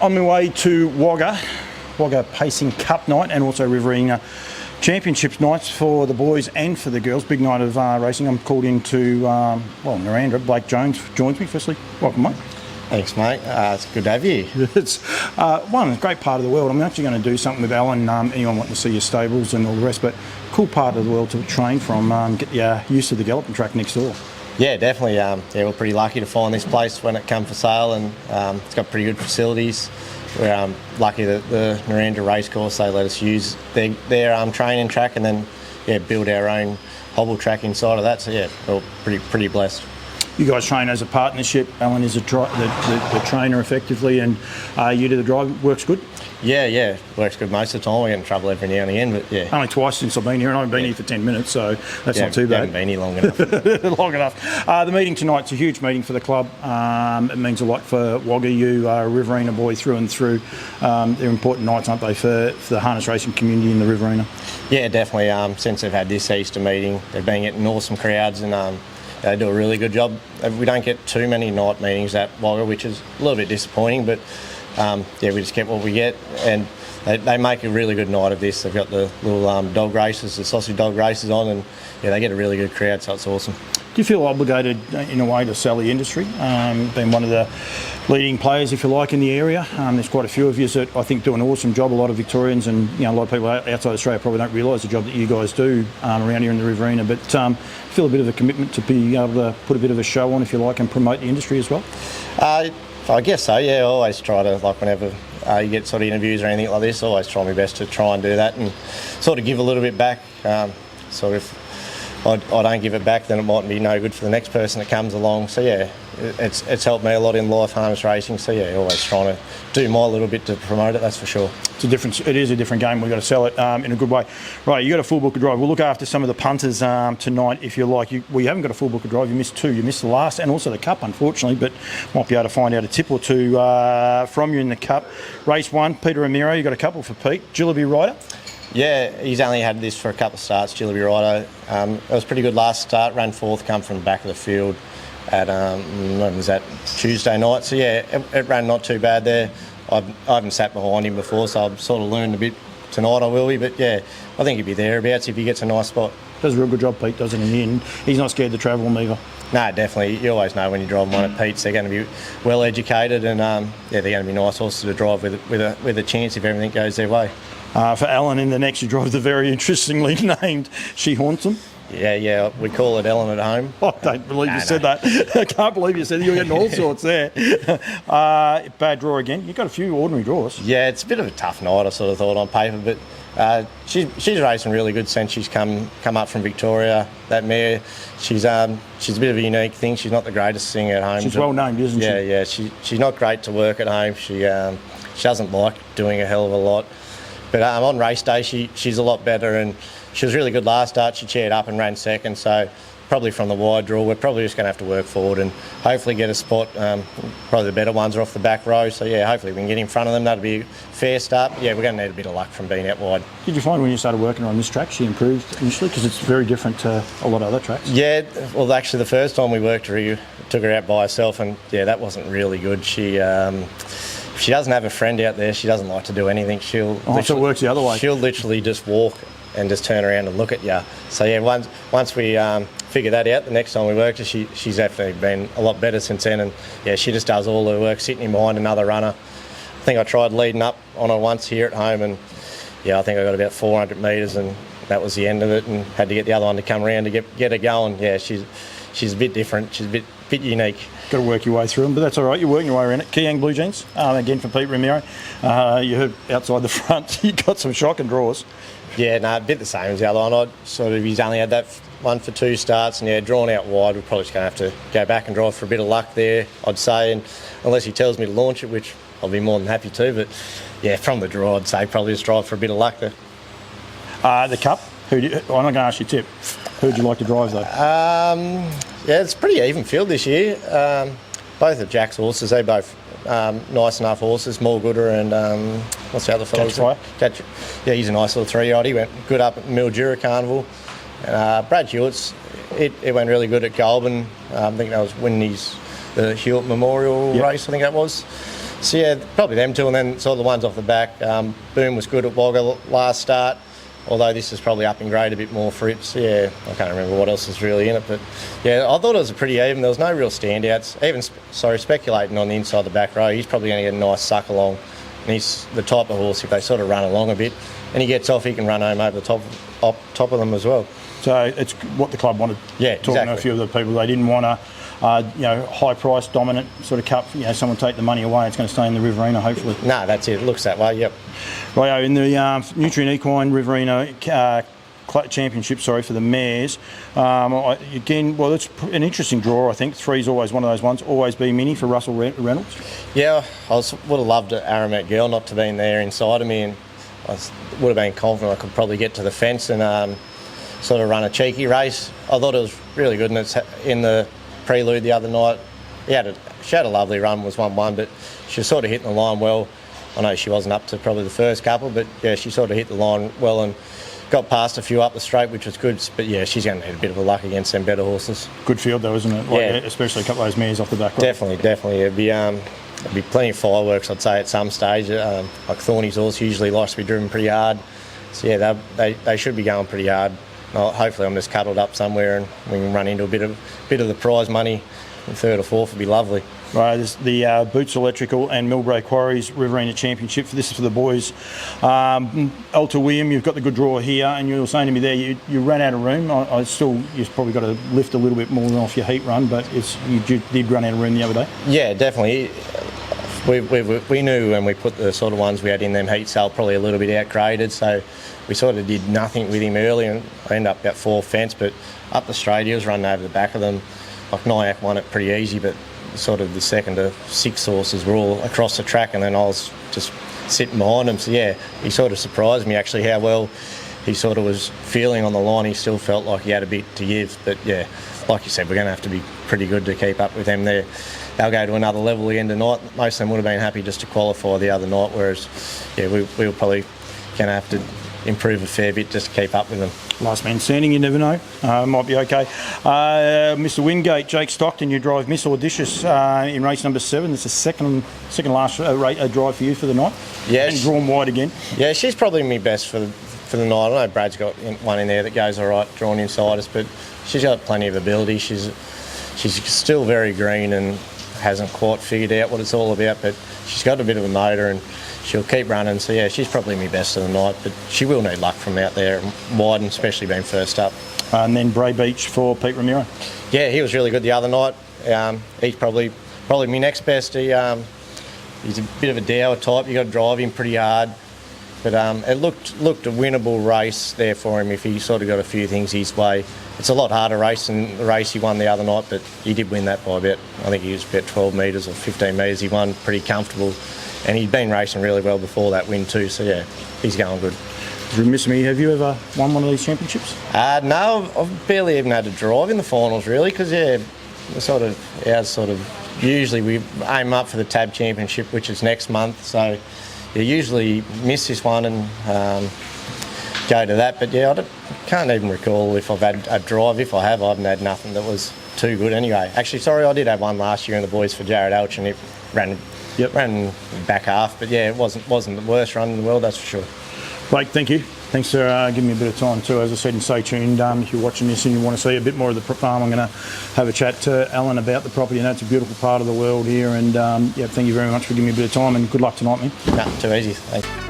On my way to Wagga Pacing Cup night and also Riverina Championships nights for the boys and for the girls. Big night of racing. I'm called into, Narandra. Blake Jones joins me. Firstly, welcome, mate. Thanks, mate. It's good to have you. It's a great part of the world. I'm actually going to do something with Alan, anyone wanting to see your stables and all the rest, but cool part of the world to train from, get used to the galloping track next door. Yeah, definitely. We're pretty lucky to find this place when it came for sale, and it's got pretty good facilities. We're lucky that the Narandra Racecourse, they let us use their training track and then build our own hobble track inside of that. So we're pretty blessed. You guys train as a partnership. Alan is the trainer effectively, and you do the drive. Works good? Yeah, works good most of the time. We get in trouble every now and again, but Only twice since I've been here, and I've been here for 10 minutes, so that's not too bad. Haven't been here long enough. Long enough. The meeting tonight's a huge meeting for the club. It means a lot for Wagga. You are a Riverina boy through and through. They're important nights, aren't they, for the harness racing community in the Riverina? Yeah, definitely. Since they've had this Easter meeting, they've been getting awesome crowds, and they do a really good job. We don't get too many night meetings at Wagga, which is a little bit disappointing, but we just get what we get, and they make a really good night of this. They've got the little dog races, the sausage dog races on, and they get a really good crowd, so it's awesome. Do you feel obligated in a way to sell the industry? Being one of the leading players, if you like, in the area. There's quite a few of you that I think do an awesome job. A lot of Victorians and a lot of people outside Australia probably don't realise the job that you guys do around here in the Riverina. But feel a bit of a commitment to be able to put a bit of a show on, if you like, and promote the industry as well? I guess so, I always try to, whenever you get sort of interviews or anything like this, I always try my best to try and do that and sort of give a little bit back. If I don't give it back, then it might be no good for the next person that comes along. So it's helped me a lot in life, harness racing. So always trying to do my little bit to promote it, that's for sure. It is a different game. We've got to sell it in a good way. Right, you got a full book of drive. We'll look after some of the punters tonight, if you like. You haven't got a full book of drive. You missed two. You missed the last and also the Cup, unfortunately, but might be able to find out a tip or two from you in the Cup. Race 1, Peter Ramiro. You got a couple for Pete. Jillaby Rider. Yeah, he's only had this for a couple of starts, Jillaby Rider. It was pretty good last start, ran fourth, come from the back of the field at, when was that, Tuesday night. So it ran not too bad there. I haven't sat behind him before, so I've sort of learned a bit tonight, I will be. But I think he'll be thereabouts if he gets a nice spot. Does a real good job, Pete, doesn't he? And he's not scared to travel either. No, definitely. You always know when you drive one at Pete's, they're going to be well educated, and they're going to be nice horses to drive with a chance if everything goes their way. For Alan in the next, you drive the very interestingly named She Haunts Them. Yeah, we call it Ellen at home. I don't believe you said that. I can't believe you said that. You're getting all sorts there. Bad draw again. You've got a few ordinary draws. Yeah, it's a bit of a tough night, I sort of thought, on paper, but she's racing really good since she's come up from Victoria. That mare, she's a bit of a unique thing. She's not the greatest singer at home. She's well named, isn't she? Yeah. She's not great to work at home. She doesn't like doing a hell of a lot. But on race day, she's a lot better, and she was really good last start. She cheered up and ran second, so probably from the wide draw, we're probably just going to have to work forward and hopefully get a spot. Probably the better ones are off the back row, so hopefully we can get in front of them. That'll be a fair start. We're going to need a bit of luck from being out wide. Did you find when you started working on this track she improved initially, because it's very different to a lot of other tracks? Yeah, well actually the first time we worked her, took her out by herself, and that wasn't really good. If she doesn't have a friend out there, she doesn't like to do anything. So it works the other way. She'll literally just walk and just turn around and look at you. So once we figure that out, the next time we worked her, she's definitely been a lot better since then. And she just does all her work, sitting in behind another runner. I think I tried leading up on her once here at home, and I think I got about 400 metres, and that was the end of it. And had to get the other one to come around to get her going. She's a bit different. She's a bit unique. Got to work your way through them, but that's all right. You're working your way around it. Keyang Blue Jeans, again for Pete Ramiro. You heard outside the front, you got some shocking draws. A bit the same as the other one. He's only had that one for two starts, and drawn out wide. We're probably just going to have to go back and drive for a bit of luck there, I'd say, and unless he tells me to launch it, which I'll be more than happy to. But from the draw, I'd say probably just drive for a bit of luck there. The Cup. I'm not going to ask you a tip. Who'd you like to drive though? It's pretty even field this year. Both of Jack's horses, they're both nice enough horses. Morgooder and what's the other fellow? He's a nice little 3-year-old. He went good up at Mildura Carnival. Brad Hewitt's, it went really good at Goulburn. I think that was winning the Hewitt Memorial race, I think that was. So yeah, probably them two, and then sort of the ones off the back. Boom was good at Wagga last start, although this is probably up in grade a bit more for it. So yeah, I can't remember what else is really in it, but yeah, I thought it was pretty even. There was no real standouts. Even speculating on the inside of the back row, he's probably going to get a nice suck along. And he's the type of horse, if they sort of run along a bit and he gets off, he can run home over the top of them as well. So it's what the club wanted. Yeah, talking exactly. to a few of the people, they didn't want a high price dominant sort of cup. Someone take the money away. It's going to stay in the Riverina, hopefully. No, that's it. It looks that way. Yep. Right, in the Nutrient Equine Riverina Championship, for the mares. Again, well, it's an interesting draw. I think 3's always one of those ones. Always be mini for Russell Reynolds. Yeah, would have loved an Aramat Girl not to be in there inside of me, and I would have been confident I could probably get to the fence and sort of run a cheeky race. I thought it was really good, and it's in the prelude the other night. She had a lovely run, was 1-1, but she was sort of hitting the line well. I know she wasn't up to probably the first couple, but yeah, she sort of hit the line well and got past a few up the straight, which was good. But yeah, she's going to need a bit of a luck against them better horses. Good field though, isn't it? Yeah. Especially a couple of those mares off the back. Right? Definitely. It'd be plenty of fireworks, I'd say, at some stage. Like Thorny's horse usually likes to be driven pretty hard. So yeah, they should be going pretty hard. Hopefully I'm just cuddled up somewhere and we can run into a bit of the prize money in third or fourth would be lovely. Right, there's the Boots Electrical and Millbrae Quarries Riverina Championship. This is for the boys. Alta William, you've got the good draw here, and you were saying to me there you ran out of room. You've probably got to lift a little bit more off your heat run, but you did run out of room the other day. Yeah, definitely. We knew when we put the sort of ones we had in them heats, they were probably a little bit outgraded, so we sort of did nothing with him early, and I ended up about 4 fence, but up the straight he was running over the back of them. Like Nyack won it pretty easy, but sort of the 2nd to 6th horses were all across the track, and then I was just sitting behind him. So yeah, he sort of surprised me actually how well he sort of was feeling on the line. He still felt like he had a bit to give, but yeah, like you said, we're going to have to be pretty good to keep up with them there. They'll go to another level again tonight. Most of them would have been happy just to qualify the other night, whereas yeah, we were probably going to have to improve a fair bit just to keep up with them. Last man standing, you never know. Might be okay. Mr. Wingate, Jake Stockton, you drive Miss Audacious in race number 7. It's the second last drive for you for the night. Yeah, and drawn wide again. Yeah, she's probably my best for the night. I know Brad's got one in there that goes all right, drawn inside us, but she's got plenty of ability. She's still very green and hasn't quite figured out what it's all about, but she's got a bit of a motor and she'll keep running. So yeah, she's probably my best of the night, but she will need luck from out there wide, and especially being first up. And then Bray Beach for Pete Ramiro. Yeah, he was really good the other night. He's probably my next best. He's a bit of a dour type. You got to drive him pretty hard, but it looked a winnable race there for him if he sort of got a few things his way. It's a lot harder race than the race he won the other night, but he did win that by about, I think he was about 12 metres or 15 metres. He won pretty comfortable, and he'd been racing really well before that win too, so yeah, he's going good. Remiss me, have you ever won one of these championships? No, I've barely even had to drive in the finals really, because yeah, usually we aim up for the TAB Championship, which is next month, so you usually miss this one and go to that, but yeah, I can't even recall if I've had a drive. If I have, I haven't had nothing that was too good anyway. Actually, sorry, I did have one last year in the boys for Jared Elch, and it ran back half, but yeah, it wasn't the worst run in the world, that's for sure. Blake, thank you. Thanks for giving me a bit of time too. As I said, and stay tuned. If you're watching this and you want to see a bit more of the farm, I'm going to have a chat to Alan about the property. I know it's a beautiful part of the world here, and yeah, thank you very much for giving me a bit of time, and good luck tonight, man. No, too easy. Thanks.